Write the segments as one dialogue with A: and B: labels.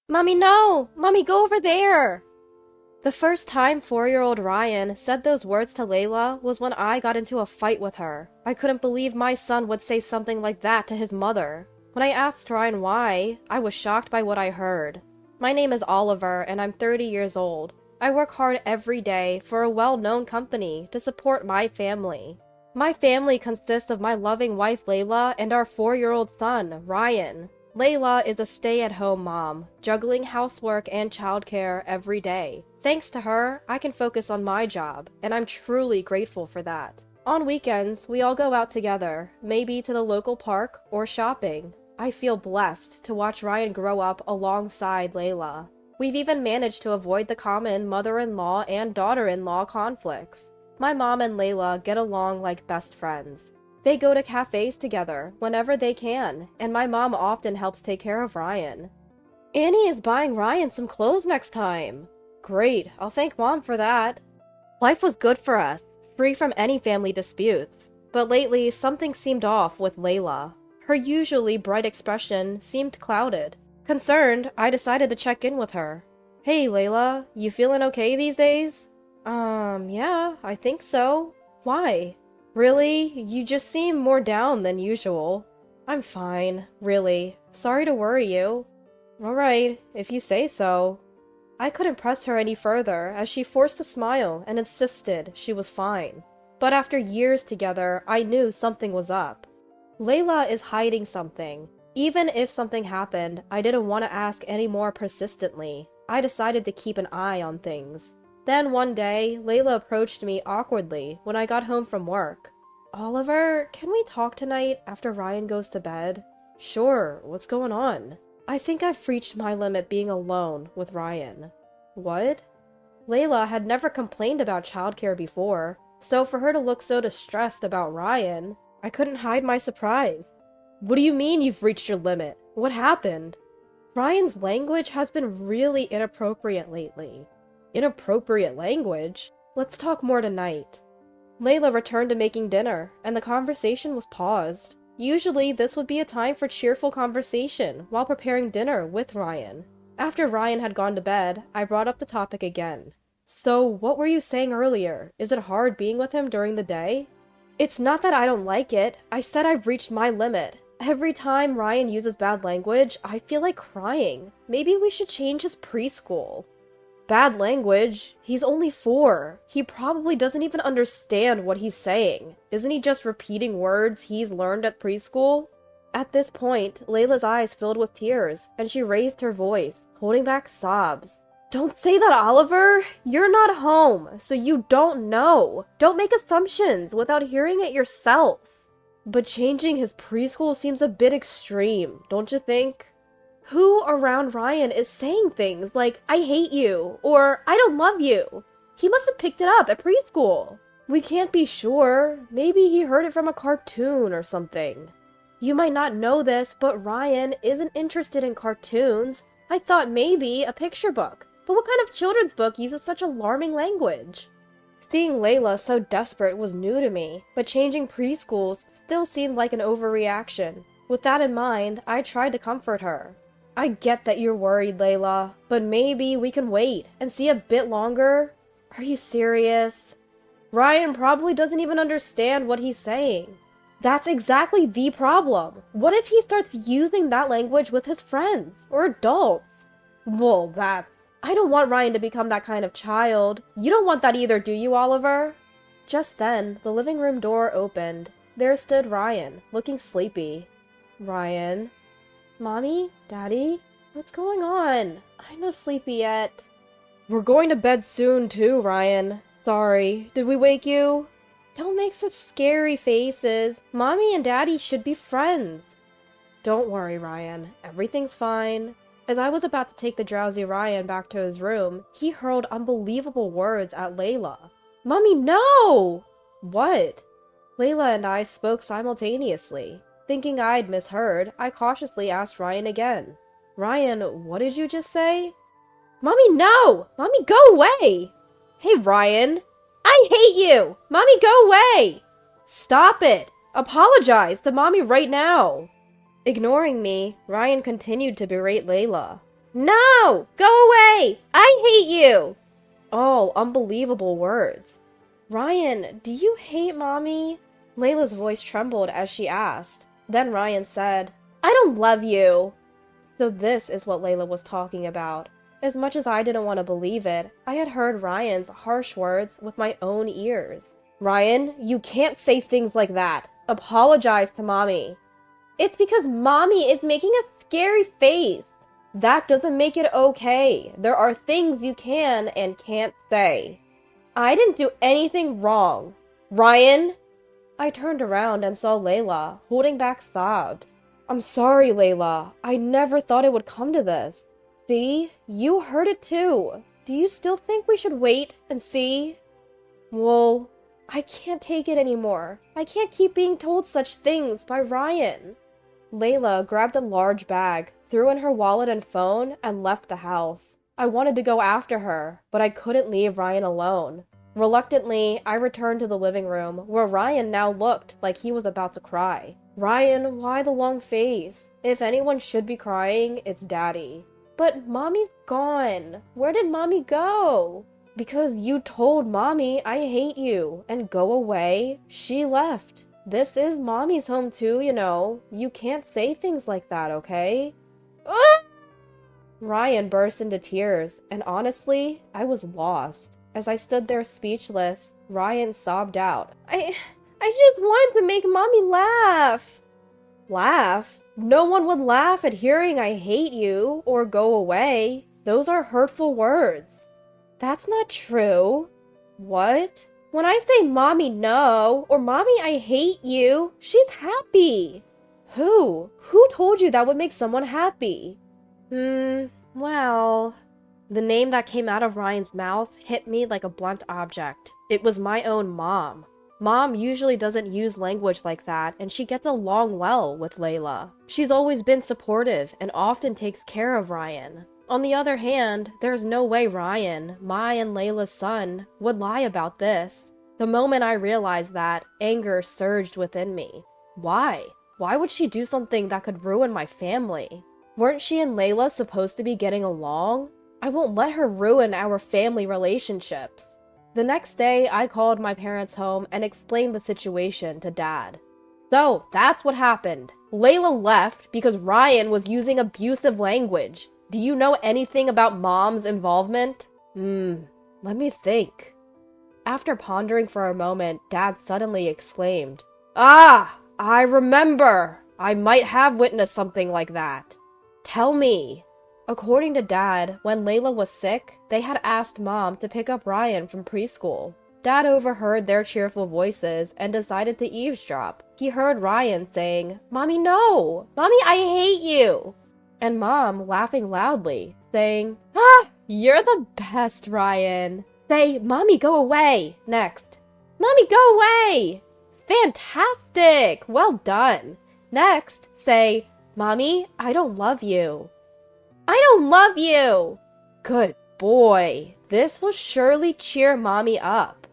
A: Mommy, no! Mommy, go over there! The first time 4-year-old Ryan said those words to Layla was when I got into a fight with her. I couldn't believe my son would say something like that to his mother. When I asked Ryan why, I was shocked by what I heard. My name is Oliver, and I'm 30 years old. I work hard every day for a well-known company to support my family. My family consists of my loving wife Layla and our 4-year-old son, Ryan. Layla is a stay-at-home mom, juggling housework and childcare every day. Thanks to her, I can focus on my job, and I'm truly grateful for that. On weekends, we all go out together, maybe to the local park or shopping. I feel blessed to watch Ryan grow up alongside Layla. We've even managed to avoid the common mother-in-law and daughter-in-law conflicts. My mom and Layla get along like best friends. They go to cafes together whenever they can, and my mom often helps take care of Ryan. Annie is buying Ryan some clothes next time. Great, I'll thank Mom for that. Life was good for us, free from any family disputes. But lately, something seemed off with Layla. Her usually bright expression seemed clouded. Concerned, I decided to check in with her. Hey Layla, you feeling okay these days? Yeah, I think so. Why? Really? You just seem more down than usual. I'm fine, really. Sorry to worry you. Alright, if you say so. I couldn't press her any further as she forced a smile and insisted she was fine. But after years together, I knew something was up. Layla is hiding something. Even if something happened, I didn't want to ask any more persistently. I decided to keep an eye on things. Then one day, Layla approached me awkwardly when I got home from work. Oliver, can we talk tonight after Ryan goes to bed? Sure, what's going on? I think I've reached my limit being alone with Ryan. What? Layla had never complained about childcare before, so for her to look so distressed about Ryan, I couldn't hide my surprise. What do you mean you've reached your limit? What happened? Ryan's language has been really inappropriate lately. Inappropriate language? Let's talk more tonight. Layla returned to making dinner, and the conversation was paused. Usually, this would be a time for cheerful conversation while preparing dinner with Ryan. After Ryan had gone to bed, I brought up the topic again. So, what were you saying earlier? Is it hard being with him during the day? It's not that I don't like it. I said I've reached my limit. Every time Ryan uses bad language, I feel like crying. Maybe we should change his preschool. Bad language? He's only 4. He probably doesn't even understand what he's saying. Isn't he just repeating words he's learned at preschool? At this point, Layla's eyes filled with tears, and she raised her voice, holding back sobs. Don't say that, Oliver! You're not home, so you don't know. Don't make assumptions without hearing it yourself. But changing his preschool seems a bit extreme, don't you think? Who around Ryan is saying things like, I hate you, or I don't love you? He must have picked it up at preschool. We can't be sure. Maybe he heard it from a cartoon or something. You might not know this, but Ryan isn't interested in cartoons. I thought maybe a picture book. But what kind of children's book uses such alarming language? Seeing Layla so desperate was new to me, but changing preschools still seemed like an overreaction. With that in mind, I tried to comfort her. I get that you're worried, Layla, but maybe we can wait and see a bit longer? Are you serious? Ryan probably doesn't even understand what he's saying. That's exactly the problem. What if he starts using that language with his friends or adults? Well, I don't want Ryan to become that kind of child. You don't want that either, do you, Oliver? Just then, the living room door opened. There stood Ryan, looking sleepy. Ryan? Mommy? Daddy? What's going on? I'm not sleepy yet. We're going to bed soon too, Ryan. Sorry, did we wake you? Don't make such scary faces. Mommy and Daddy should be friends. Don't worry, Ryan. Everything's fine. As I was about to take the drowsy Ryan back to his room, he hurled unbelievable words at Layla. Mommy, no! What? Layla and I spoke simultaneously. Thinking I'd misheard, I cautiously asked Ryan again. Ryan, what did you just say? Mommy, no! Mommy, go away! Hey, Ryan! I hate you! Mommy, go away! Stop it! Apologize to Mommy right now! Ignoring me, Ryan continued to berate Layla. No! Go away! I hate you! All unbelievable words. Ryan, do you hate Mommy? Layla's voice trembled as she asked. Then Ryan said, I don't love you. So this is what Layla was talking about. As much as I didn't want to believe it, I had heard Ryan's harsh words with my own ears. Ryan, you can't say things like that. Apologize to Mommy. It's because Mommy is making a scary face. That doesn't make it okay. There are things you can and can't say. I didn't do anything wrong. Ryan? I turned around and saw Layla, holding back sobs. I'm sorry, Layla. I never thought it would come to this. See? You heard it too. Do you still think we should wait and see? Well, I can't take it anymore. I can't keep being told such things by Ryan. Layla grabbed a large bag, threw in her wallet and phone, and left the house. I wanted to go after her, but I couldn't leave Ryan alone. Reluctantly, I returned to the living room, where Ryan now looked like he was about to cry. Ryan, why the long face? If anyone should be crying, it's Daddy. But Mommy's gone. Where did Mommy go? Because you told Mommy I hate you, and go away, she left. This is Mommy's home too, you know. You can't say things like that, okay? Ah! Ryan burst into tears, and honestly, I was lost. As I stood there speechless, Ryan sobbed out, I just wanted to make Mommy laugh. Laugh? No one would laugh at hearing I hate you, or go away. Those are hurtful words. That's not true. What? When I say Mommy no, or Mommy I hate you, she's happy. Who? Who told you that would make someone happy? Well... The name that came out of Ryan's mouth hit me like a blunt object. It was my own mom. Mom usually doesn't use language like that, and she gets along well with Layla. She's always been supportive and often takes care of Ryan. On the other hand, there's no way Ryan, my and Layla's son, would lie about this. The moment I realized that, anger surged within me. Why? Why would she do something that could ruin my family? Weren't she and Layla supposed to be getting along? I won't let her ruin our family relationships. The next day, I called my parents home and explained the situation to Dad. So, that's what happened. Layla left because Ryan was using abusive language. Do you know anything about Mom's involvement? Let me think. After pondering for a moment, Dad suddenly exclaimed, Ah! I remember! I might have witnessed something like that. Tell me. According to Dad, when Layla was sick, they had asked Mom to pick up Ryan from preschool. Dad overheard their cheerful voices and decided to eavesdrop. He heard Ryan saying, Mommy, no! Mommy, I hate you! And Mom laughing loudly, saying, Ah, you're the best, Ryan. Say, Mommy, go away, next. Mommy, go away! Fantastic! Well done. Next, say, Mommy, I don't love you. I don't love you! Good boy. This will surely cheer Mommy up.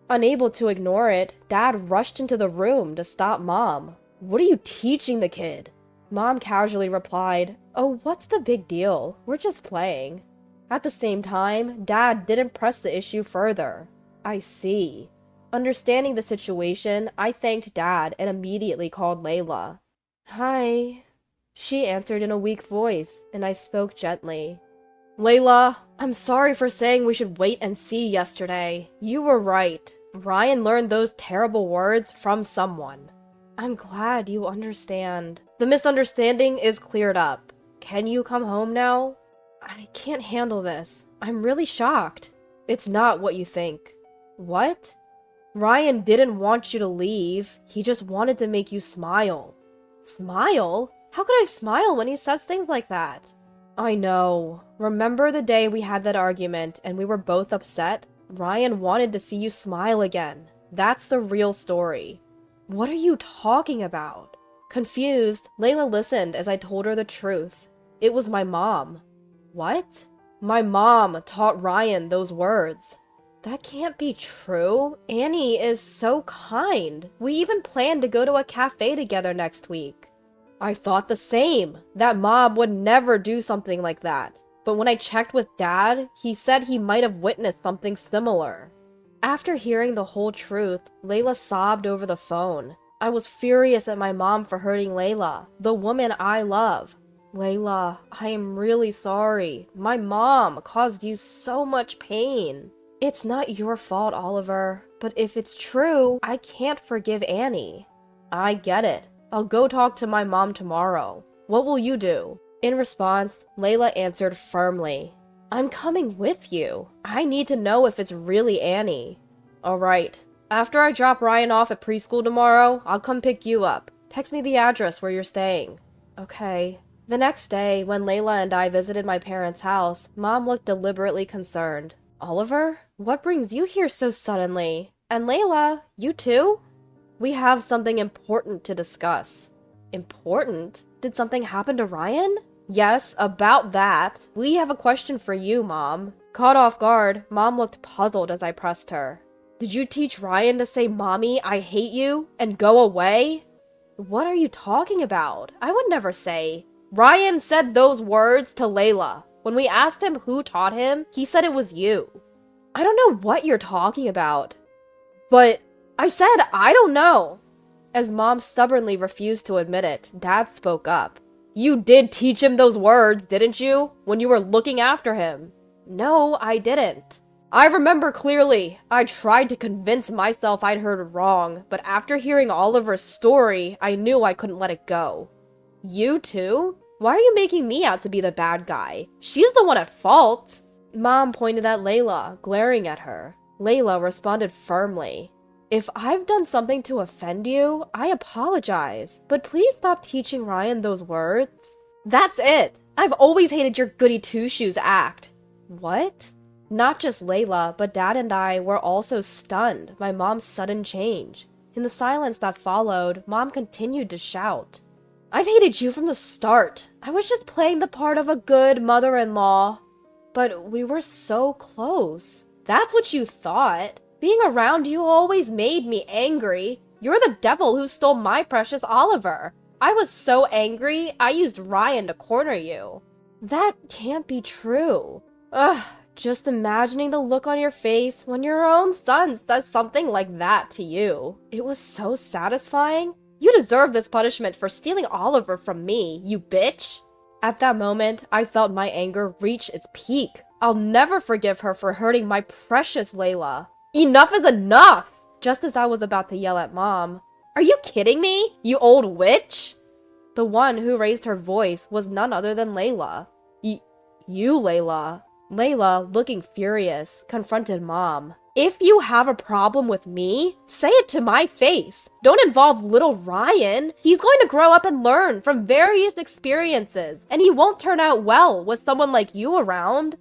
A: Unable to ignore it, Dad rushed into the room to stop Mom. What are you teaching the kid? Mom casually replied, Oh, what's the big deal? We're just playing. At the same time, Dad didn't press the issue further. I see. Understanding the situation, I thanked Dad and immediately called Layla. Hi. She answered in a weak voice, and I spoke gently. Layla, I'm sorry for saying we should wait and see yesterday. You were right. Ryan learned those terrible words from someone. I'm glad you understand. The misunderstanding is cleared up. Can you come home now? I can't handle this. I'm really shocked. It's not what you think. What? Ryan didn't want you to leave. He just wanted to make you smile. Smile? How could I smile when he says things like that? I know. Remember the day we had that argument and we were both upset? Ryan wanted to see you smile again. That's the real story. What are you talking about? Confused, Layla listened as I told her the truth. It was my mom. What? My mom taught Ryan those words. That can't be true. Annie is so kind. We even planned to go to a cafe together next week. I thought the same. That mom would never do something like that. But when I checked with Dad, he said he might have witnessed something similar. After hearing the whole truth, Layla sobbed over the phone. I was furious at my mom for hurting Layla, the woman I love. Layla, I am really sorry. My mom caused you so much pain. It's not your fault, Oliver, but if it's true, I can't forgive Annie. I get it. I'll go talk to my mom tomorrow. What will you do? In response, Layla answered firmly, I'm coming with you. I need to know if it's really Annie. Alright. After I drop Ryan off at preschool tomorrow, I'll come pick you up. Text me the address where you're staying. Okay. The next day, when Layla and I visited my parents' house, Mom looked deliberately concerned. Oliver? What brings you here so suddenly? And Layla, you too? We have something important to discuss. Important? Did something happen to Ryan? Yes, about that. We have a question for you, Mom. Caught off guard, Mom looked puzzled as I pressed her. Did you teach Ryan to say, Mommy, I hate you, and go away? What are you talking about? I would never say. Ryan said those words to Layla. When we asked him who taught him, he said it was you. I don't know what you're talking about. But I said I don't know. As Mom stubbornly refused to admit it, Dad spoke up. You did teach him those words, didn't you? When you were looking after him. No, I didn't. I remember clearly. I tried to convince myself I'd heard wrong, but after hearing Oliver's story, I knew I couldn't let it go. You too? Why are you making me out to be the bad guy? She's the one at fault. Mom pointed at Layla, glaring at her. Layla responded firmly. If I've done something to offend you, I apologize, but please stop teaching Ryan those words. That's it. I've always hated your goody two-shoes act. What? Not just Layla, but Dad and I were also stunned by Mom's sudden change. In the silence that followed, Mom continued to shout. I've hated you from the start. I was just playing the part of a good mother-in-law. But we were so close. That's what you thought. Being around you always made me angry. You're the devil who stole my precious Oliver. I was so angry, I used Ryan to corner you. That can't be true. Ugh, just imagining the look on your face when your own son says something like that to you. It was so satisfying. You deserve this punishment for stealing Oliver from me, you bitch. At that moment, I felt my anger reach its peak. I'll never forgive her for hurting my precious Layla. Enough is enough! Just as I was about to yell at Mom, Are you kidding me, you old witch? The one who raised her voice was none other than Layla. You, Layla. Layla, looking furious, confronted Mom. If you have a problem with me, say it to my face. Don't involve little Ryan. He's going to grow up and learn from various experiences, and he won't turn out well with someone like you around.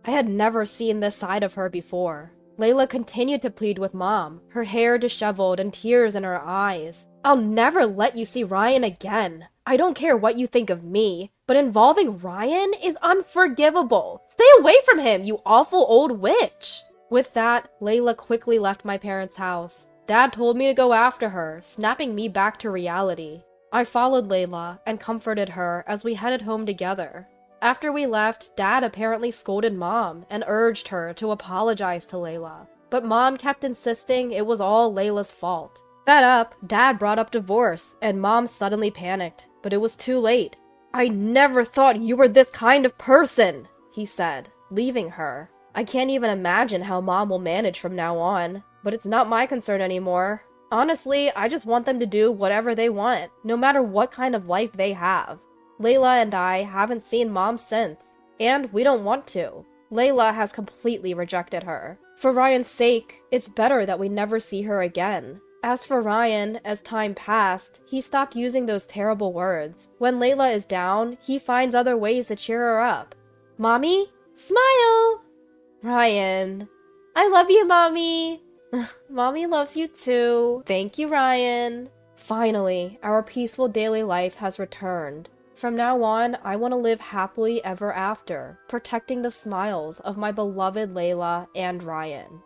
A: I had never seen this side of her before. Layla continued to plead with Mom, her hair disheveled and tears in her eyes. I'll never let you see Ryan again. I don't care what you think of me, but involving Ryan is unforgivable. Stay away from him, you awful old witch. With that, Layla quickly left my parents' house. Dad told me to go after her, snapping me back to reality. I followed Layla and comforted her as we headed home together. After we left, Dad apparently scolded Mom and urged her to apologize to Layla. But Mom kept insisting it was all Layla's fault. Fed up, Dad brought up divorce, and Mom suddenly panicked. But it was too late. I never thought you were this kind of person, he said, leaving her. I can't even imagine how Mom will manage from now on, but it's not my concern anymore. Honestly, I just want them to do whatever they want, no matter what kind of life they have. Layla and I haven't seen Mom since, and we don't want to. Layla has completely rejected her. For Ryan's sake, it's better that we never see her again. As for Ryan, as time passed, he stopped using those terrible words. When Layla is down, he finds other ways to cheer her up. Mommy? Smile! Ryan. I love you, Mommy! Mommy loves you too. Thank you, Ryan. Finally, our peaceful daily life has returned. From now on, I want to live happily ever after, protecting the smiles of my beloved Layla and Ryan.